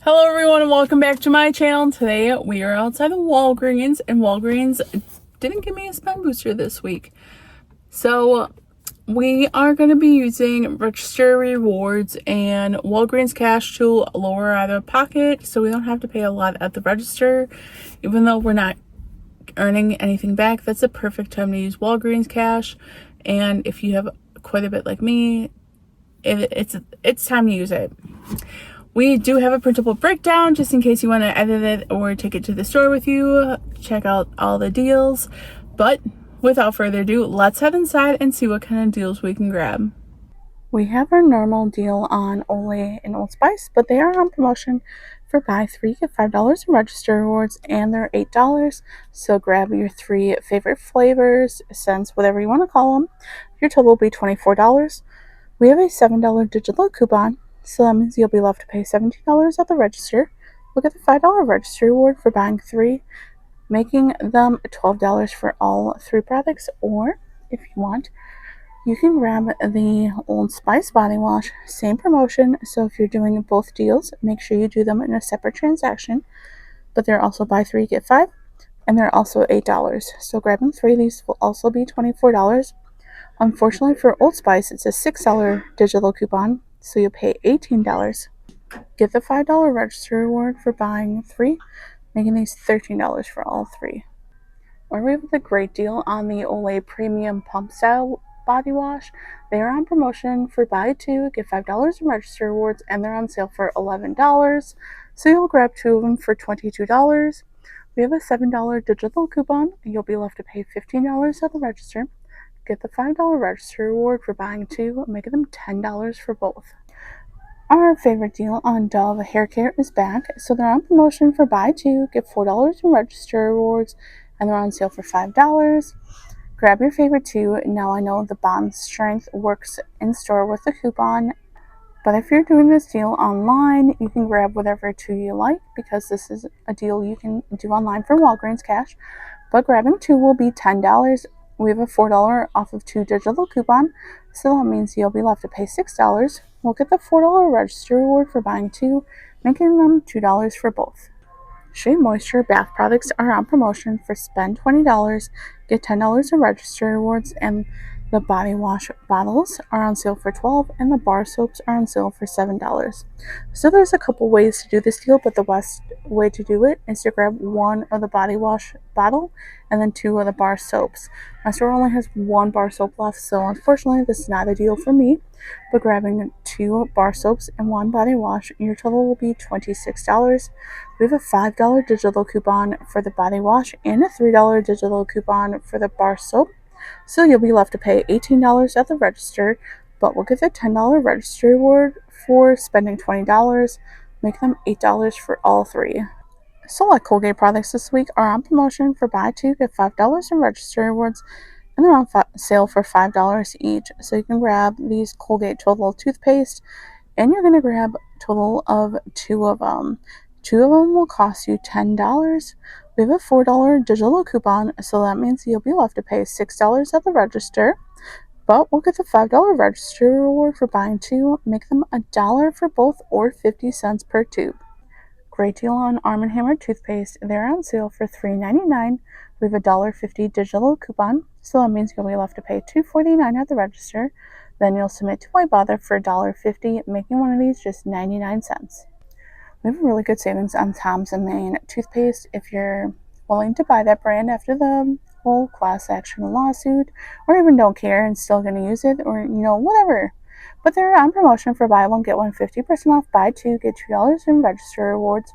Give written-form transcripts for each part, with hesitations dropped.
Hello everyone and welcome back to my channel. Today we are outside of Walgreens and Walgreens didn't give me a spend booster this week. So we are going to be using register rewards and Walgreens cash to lower out of pocket so we don't have to pay a lot at the register. Even though we're not earning anything back, that's the perfect time to use Walgreens cash. And if you have quite a bit like me, it's time to use it. We do have a printable breakdown just in case you want to edit it or take it to the store with you. Check out all the deals. But without further ado, let's head inside and see what kind of deals we can grab. We have our normal deal on Olay and Old Spice, but they are on promotion for buy three, get $5 in register rewards, and they're $8. So grab your three favorite flavors, scents, whatever you want to call them. Your total will be $24. We have a $7 digital coupon. So that means you'll be left to pay $17 at the register. We'll get the $5 register reward for buying three, making them $12 for all three products. Or, if you want, you can grab the Old Spice body wash, same promotion. So if you're doing both deals, make sure you do them in a separate transaction. But they're also buy three, get five, and they're also $8. So grabbing three, these will also be $24. Unfortunately for Old Spice, it's a $6 digital coupon, so you'll pay $18. Get the $5 register reward for buying three, making these $13 for all three. Or we have a great deal on the Olay Premium Pump Style Body Wash. They are on promotion for buy two, get $5 in register rewards, and they're on sale for $11. So you'll grab two of them for $22. We have a $7 digital coupon, and you'll be left to pay $15 at the register. Get the $5 register reward for buying two, making them $10 for both. Our favorite deal on Dove hair care is back, so they're on promotion for buy two, get $4 in register rewards, and they're on sale for $5. Grab your favorite two. Now I know the bond strength works in store with the coupon, but if you're doing this deal online, you can grab whatever two you like because this is a deal you can do online for Walgreens cash, but grabbing two will be $10. We have a $4 off of two digital coupon, so that means you'll be left to pay $6. We'll get the $4 register reward for buying two, making them $2 for both. Shea Moisture bath products are on promotion for spend $20, get $10 in register rewards, and the body wash bottles are on sale for $12, and the bar soaps are on sale for $7. So there's a couple ways to do this deal, but the best way to do it is to grab one of the body wash bottle and then two of the bar soaps. My store only has one bar soap left, so unfortunately this is not a deal for me. But grabbing two bar soaps and one body wash, your total will be $26. We have a $5 digital coupon for the body wash and a $3 digital coupon for the bar soap. So you'll be left to pay $18 at the register, but we'll get the $10 register reward for spending $20, making them $8 for all three. Select Colgate products this week are on promotion for buy two, get $5 in register rewards, and they're on sale for $5 each. So you can grab these Colgate Total toothpaste, and you're going to grab a total of two of them. Two of them will cost you $10. We have a $4 digital coupon, so that means you'll be left to pay $6 at the register. But we'll get the $5 register reward for buying two, make them $1 for both or 50 cents per tube. Great deal on Arm & Hammer toothpaste. They're on sale for $3.99. We have a $1.50 digital coupon, so that means you'll be left to pay $2.49 at the register. Then you'll submit to Ibotta for $1.50, making one of these just 99 cents. We have really good savings on Tom's and Maine toothpaste if you're willing to buy that brand after the whole class action lawsuit, or even don't care and still going to use it, or whatever. But they're on promotion for buy one, get one 50% off, buy two, get $2 in register rewards.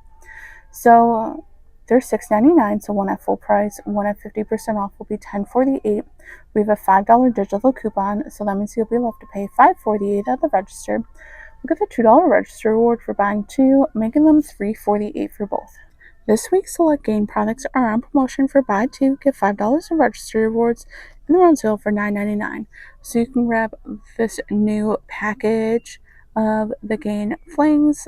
So they're $6.99, so one at full price, one at 50% off will be $10.48. We have a $5 digital coupon, so that means you'll be left to pay $5.48 at the register. We'll get the $2 register reward for buying two, making them $3.48 for both. This week's Select Gain products are on promotion for buy two, get $5 in register rewards, and they're on sale for $9.99. So you can grab this new package of the Gain Flings,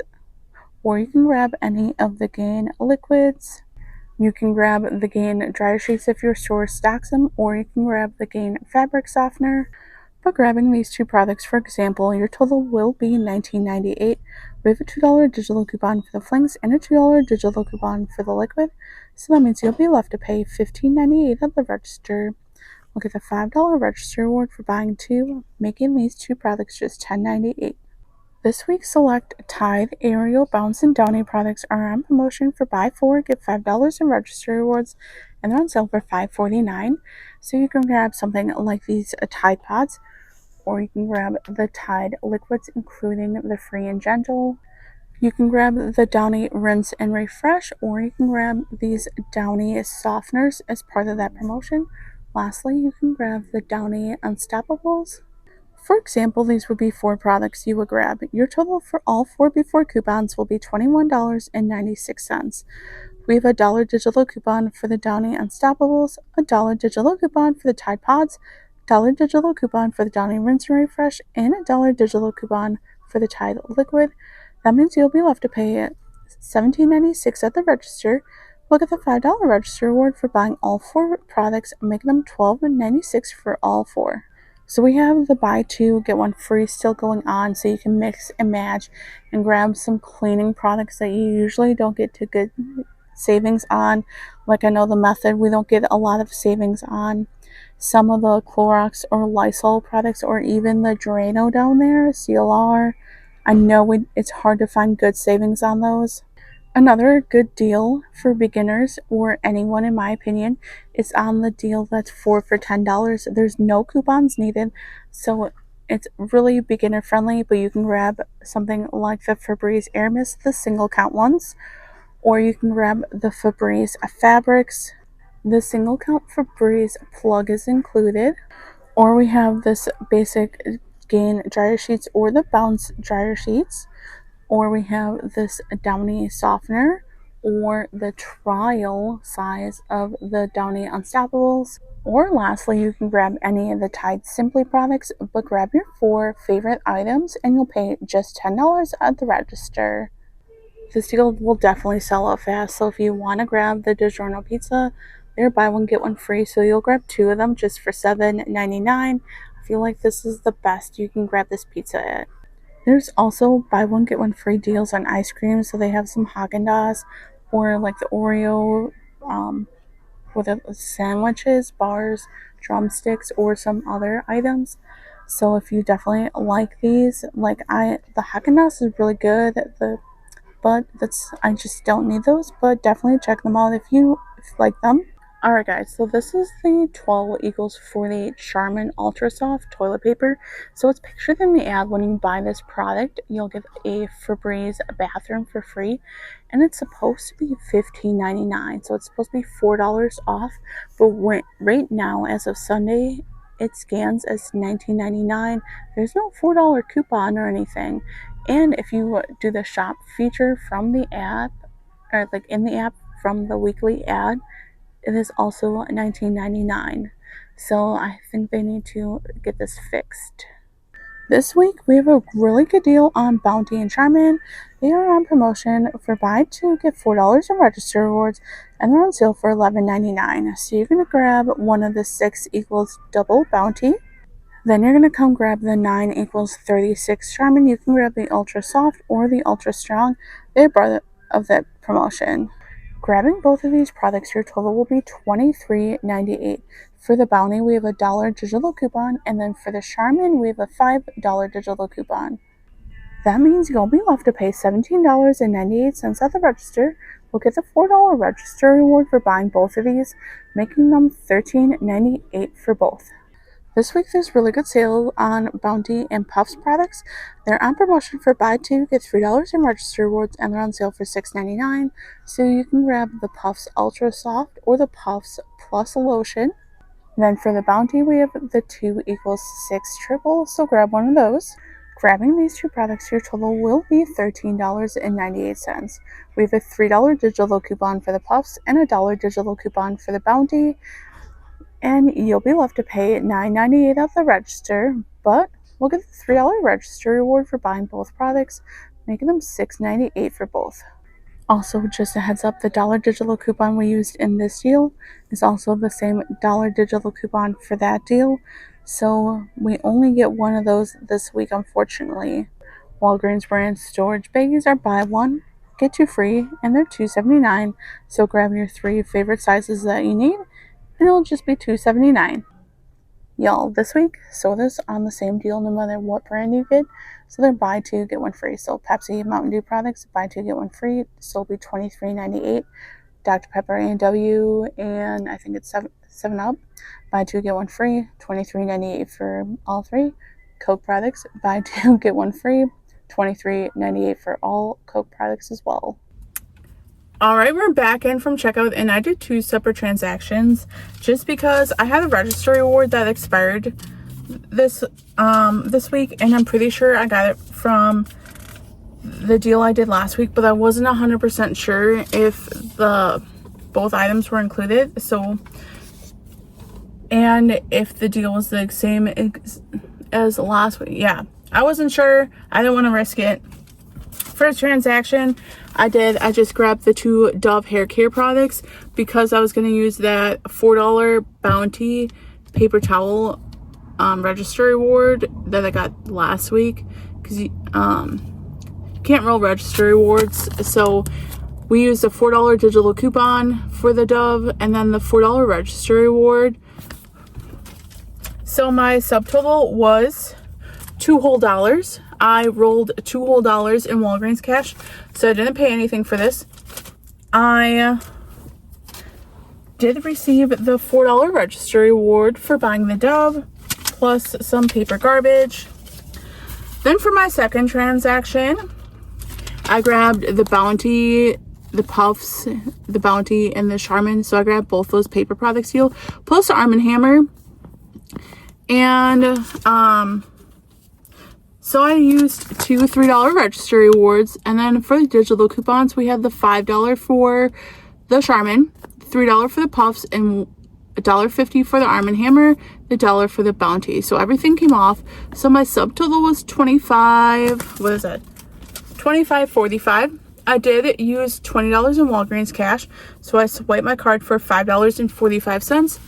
or you can grab any of the Gain liquids. You can grab the Gain dryer sheets if your store stocks them, or you can grab the Gain fabric softener. But grabbing these two products, for example, your total will be $19.98. We have a $2 digital coupon for the flings and a $2 digital coupon for the liquid, so that means you'll be left to pay $15.98 at the register. We'll get the $5 register reward for buying two, making these two products just $10.98. This week's select Tide, Ariel, Bounce, and Downy products are on promotion for buy four, get $5 in register rewards, and they're on sale for $5.49. So you can grab something like these Tide Pods, or you can grab the Tide liquids, including the Free and Gentle. You can grab the Downy Rinse and Refresh, or you can grab these Downy softeners as part of that promotion. Lastly, you can grab the Downy Unstoppables. For example, these would be four products you would grab. Your total for all four before coupons will be $21.96. We have a $1 digital coupon for the Downy Unstoppables, a $1 digital coupon for the Tide Pods, $1 digital coupon for the Downy Rinse and Refresh, and a $1 digital coupon for the Tide Liquid. That means you'll be left to pay $17.96 at the register. Look at the $5 register reward for buying all four products, making them $12.96 for all four. So we have the buy two, get one free still going on, so you can mix and match and grab some cleaning products that you usually don't get to good savings on. Like I know the Method, we don't get a lot of savings on. Some of the Clorox or Lysol products, or even the Drano down there, CLR. I know it's hard to find good savings on those. Another good deal for beginners, or anyone in my opinion, is on the deal that's 4 for $10. There's no coupons needed, so it's really beginner friendly, but you can grab something like the Febreze Air Mist, the single count ones, or you can grab the Febreze Fabrics. The single count Febreze plug is included, or we have this basic Gain dryer sheets or the Bounce dryer sheets, or we have this Downy softener, or the trial size of the Downy Unstoppables. Or lastly, you can grab any of the Tide Simply products, but grab your four favorite items and you'll pay just $10 at the register. This deal will definitely sell out fast, so if you want to grab the DiGiorno pizza, they're buy one get one free, so you'll grab two of them just for $7.99. I feel like this is the best you can grab this pizza at. There's also buy one get one free deals on ice cream, so they have some Haagen-Dazs, or like the Oreo with the sandwiches, bars, drumsticks, or some other items. So if you definitely like these, the Haagen-Dazs is really good. I just don't need those, but definitely check them out if you like them. Alright guys, so this is the 12 equals for the Charmin Ultra Soft toilet paper. So it's pictured in the ad. When you buy this product, you'll get a Febreze bathroom for free, and it's supposed to be $15.99, so it's supposed to be $4 off, but right now, as of Sunday, it scans as $19.99. There's no $4 coupon or anything, and if you do the shop feature from the app, or like in the app from the weekly ad, it is also $19.99. So I think they need to get this fixed. This week we have a really good deal on Bounty and Charmin. They are on promotion for buy two get $4 in register rewards, and they're on sale for $11.99. So you're gonna grab one of the 6 equals double Bounty. Then you're gonna come grab the 9 equals 36 Charmin. You can grab the Ultra Soft or the Ultra Strong. They're part of that promotion. Grabbing both of these products, your total will be $23.98. For the Bounty, we have a $1 digital coupon, and then for the Charmin, we have a $5 digital coupon. That means you'll be left to pay $17.98 at the register. We'll get the $4 register reward for buying both of these, making them $13.98 for both. This week there's really good sale on Bounty and Puffs products. They're on promotion for buy two, get $3 in register rewards, and they're on sale for $6.99. So you can grab the Puffs Ultra Soft or the Puffs Plus Lotion. Then for the Bounty, we have the 2 equals 6 triple, so grab one of those. Grabbing these two products, your total will be $13.98. We have a $3 digital coupon for the Puffs and a $1 digital coupon for the Bounty, and you'll be left to pay $9.98 at the register, but we'll get the $3 register reward for buying both products, making them $6.98 for both. Also, just a heads up, the $1 digital coupon we used in this deal is also the same $1 digital coupon for that deal, so we only get one of those this week, unfortunately. Walgreens brand storage baggies are buy one, get two free, and they're $2.79. So grab your 3 favorite sizes that you need, and it'll just be $2.79. Y'all, this week, sodas on the same deal no matter what brand you get. So they're buy 2, get 1 free. So Pepsi, Mountain Dew products, buy 2, get 1 free. Still be $23.98. Dr. Pepper, A&W, and I think it's 7 Up. Buy 2, get 1 free. $23.98 for all 3. Coke products, buy 2, get 1 free. $23.98 for all Coke products as well. All right, we're back in from checkout, and I did 2 separate transactions just because I had a register reward that expired this week, and I'm pretty sure I got it from the deal I did last week, but I wasn't 100% sure if both items were included. So, and if the deal was the same as last week. Yeah, I wasn't sure. I didn't want to risk it. First transaction I just grabbed the 2 Dove hair care products because I was going to use that $4 Bounty paper towel register reward that I got last week, because you can't roll register rewards. So we used a $4 digital coupon for the Dove and then the $4 register reward. So my subtotal was $2 whole. I rolled $2 whole in Walgreens cash, so I didn't pay anything for this. I did receive the $4 register reward for buying the Dove, plus some paper garbage. Then for my second transaction, I grabbed the Bounty, the Puffs, the Bounty, and the Charmin. So I grabbed both those paper products deal, plus the Arm & Hammer. And so I used 2 $3 register rewards, and then for the digital coupons, we had the $5 for the Charmin, $3 for the Puffs, and $1.50 for the Arm & Hammer, the $1 for the Bounty. So everything came off. So my subtotal was $25.45. I did use $20 in Walgreens cash, so I swiped my card for $5.45.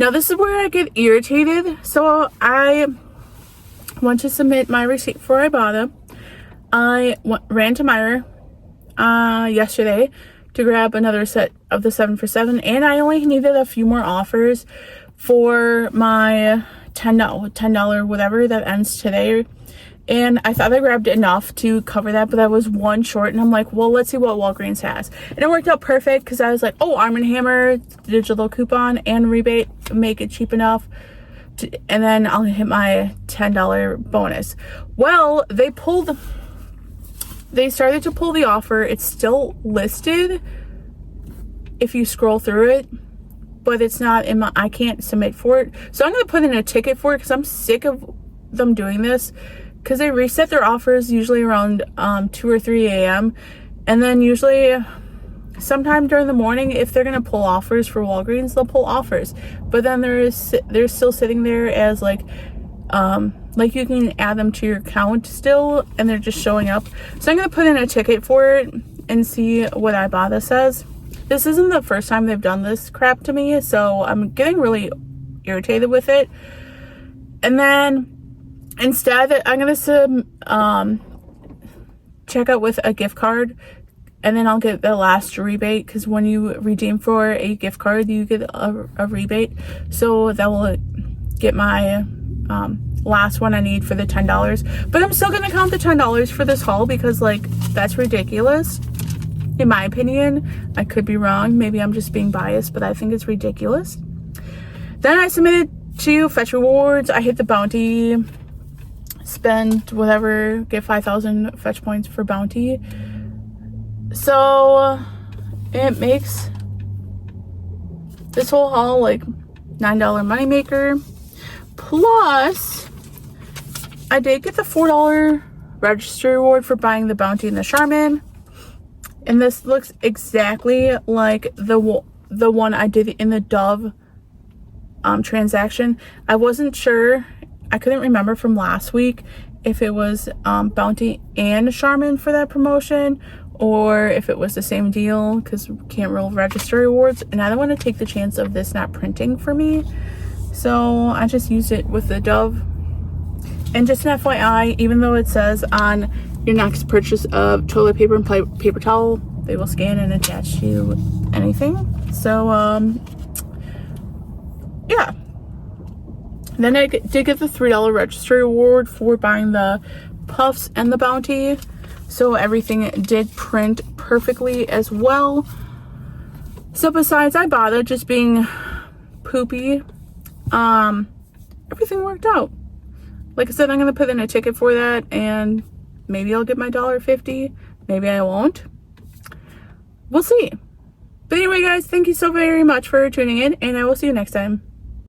Now this is where I get irritated. So I went to submit my receipt for Ibotta. I ran to Meijer yesterday to grab another set of the 7 for $7, and I only needed a few more offers for my $10 whatever that ends today. And I thought I grabbed enough to cover that, but I was one short, and I'm like, well, let's see what Walgreens has. And it worked out perfect because I was like, oh, Arm & Hammer, digital coupon, and rebate, make it cheap enough. And then I'll hit my $10 bonus. Well, they started to pull the offer. It's still listed if you scroll through it, but it's not in I can't submit for it. So I'm going to put in a ticket for it because I'm sick of them doing this, because they reset their offers usually around 2 or 3 a.m. And then usually sometime during the morning, if they're going to pull offers for Walgreens, they'll pull offers. But then they're still sitting there as like you can add them to your account still, and they're just showing up. So I'm going to put in a ticket for it and see what Ibotta says. This isn't the first time they've done this crap to me, so I'm getting really irritated with it. And then instead, I'm going to check out with a gift card, and then I'll get the last rebate, because when you redeem for a gift card, you get a rebate. So that will get my last one I need for the $10. But I'm still going to count the $10 for this haul, because like that's ridiculous. In my opinion, I could be wrong. Maybe I'm just being biased, but I think it's ridiculous. Then I submitted to Fetch Rewards. I hit the Bounty, spend whatever, get 5,000 Fetch points for Bounty. So it makes this whole haul like $9 moneymaker. Plus, I did get the $4 register reward for buying the Bounty and the Charmin. And this looks exactly like the one I did in the Dove transaction. I wasn't sure. I couldn't remember from last week if it was Bounty and Charmin for that promotion, or if it was the same deal, because we can't roll register rewards. And I don't want to take the chance of this not printing for me. So I just used it with the Dove. And just an FYI, even though it says on your next purchase of toilet paper and paper towel, they will scan and attach to anything. So yeah. Then I did get the $3 registry reward for buying the puffs and the Bounty. So everything did print perfectly as well. So besides Ibotta just being poopy, everything worked out. Like I said, I'm going to put in a ticket for that, and maybe I'll get my $1.50. Maybe I won't. We'll see. But anyway, guys, thank you so very much for tuning in, and I will see you next time.